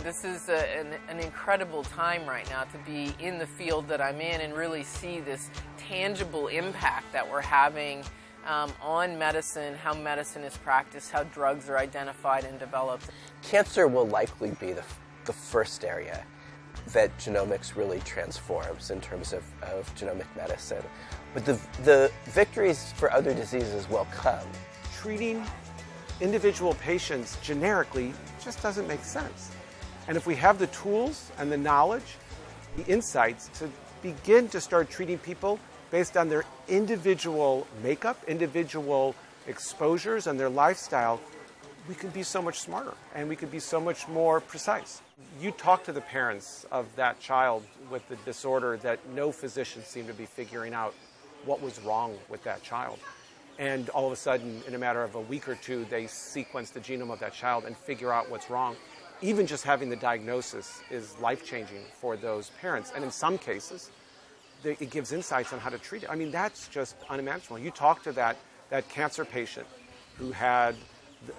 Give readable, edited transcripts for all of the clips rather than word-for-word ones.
This is an incredible time right now to be in the field that I'm in and really see this tangible impact that we're having on medicine, how medicine is practiced, how drugs are identified and developed. Cancer will likely be the first area that genomics really transforms in terms of genomic medicine. But the victories for other diseases will come. Treating individual patients generically just doesn't make sense. And if we have the tools and the knowledge, the insights to begin to start treating people based on their individual makeup, individual exposures, and their lifestyle, we can be so much smarter and we can be so much more precise. You talk to the parents of that child with the disorder that no physician seemed to be figuring out what was wrong with that child. And all of a sudden, in a matter of a week or two, they sequence the genome of that child and figure out what's wrong. Even just having the diagnosis is life-changing for those parents. And in some cases, it gives insights on how to treat it. I mean, that's just unimaginable. You talk to that cancer patient who had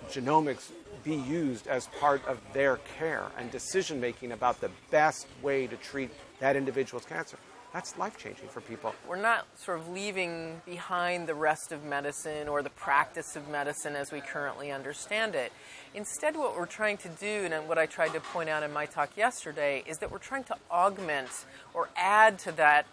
genomics be used as part of their care and decision-making about the best way to treat that individual's cancer. That's life-changing for people. We're not sort of leaving behind the rest of medicine or the practice of medicine as we currently understand it. Instead, what we're trying to do, and what I tried to point out in my talk yesterday, is that we're trying to augment or add to that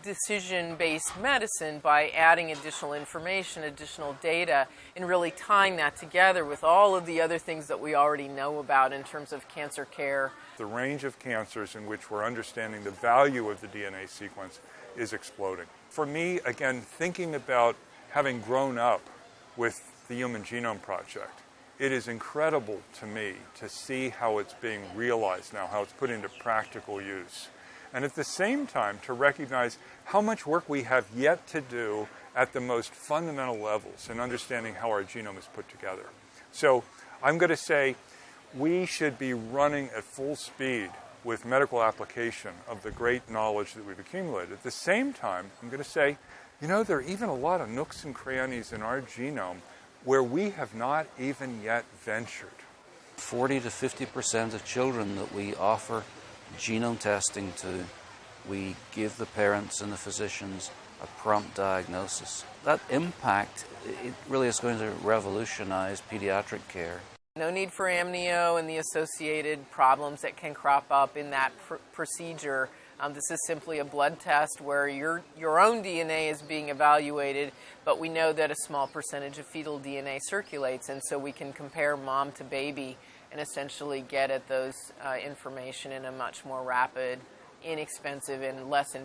decision-based medicine by adding additional information, additional data, and really tying that together with all of the other things that we already know about in terms of cancer care. The range of cancers in which we're understanding the value of the DNA sequence is exploding. For me, again, thinking about having grown up with the Human Genome Project, it is incredible to me to see how it's being realized now, how it's put into practical use. And at the same time, to recognize how much work we have yet to do at the most fundamental levels in understanding how our genome is put together. So I'm going to say we should be running at full speed with medical application of the great knowledge that we've accumulated. At the same time, I'm going to say, you know, there are even a lot of nooks and crannies in our genome where we have not even yet ventured. 40 to 50% of children that we offer genome testing to, we give the parents and the physicians a prompt diagnosis. That impact, it really is going to revolutionize pediatric care. No need for amnio and the associated problems that can crop up in that procedure. This is simply a blood test where your own DNA is being evaluated, but we know that a small percentage of fetal DNA circulates, and so we can compare mom to baby and essentially get at those information in a much more rapid, inexpensive, and less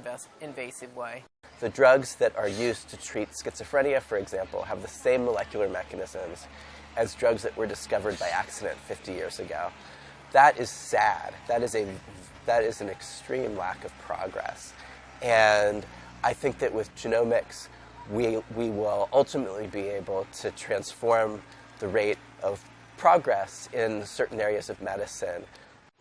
invasive way. The drugs that are used to treat schizophrenia, for example, have the same molecular mechanisms as drugs that were discovered by accident 50 years ago. That is sad. That is an extreme lack of progress. And I think that with genomics, we will ultimately be able to transform the rate of progress in certain areas of medicine.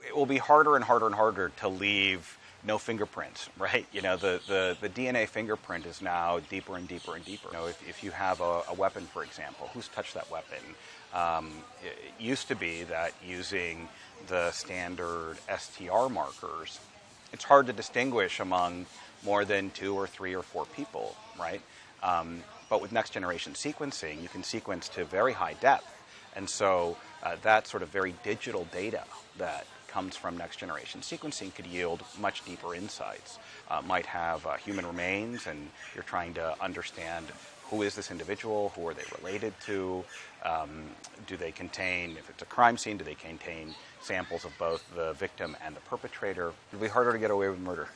It will be harder and harder and harder to leave no fingerprints, right? You know, the DNA fingerprint is now deeper and deeper and deeper. You know, if you have a weapon, for example, who's touched that weapon? It used to be that using the standard STR markers, it's hard to distinguish among more than 2 or 3 or 4 people, right? But with next generation sequencing, you can sequence to very high depth. And so that sort of very digital data that comes from next generation sequencing could yield much deeper insights. Might have human remains, and you're trying to understand who is this individual, who are they related to, do they contain, if it's a crime scene, do they contain samples of both the victim and the perpetrator? It'll be harder to get away with murder.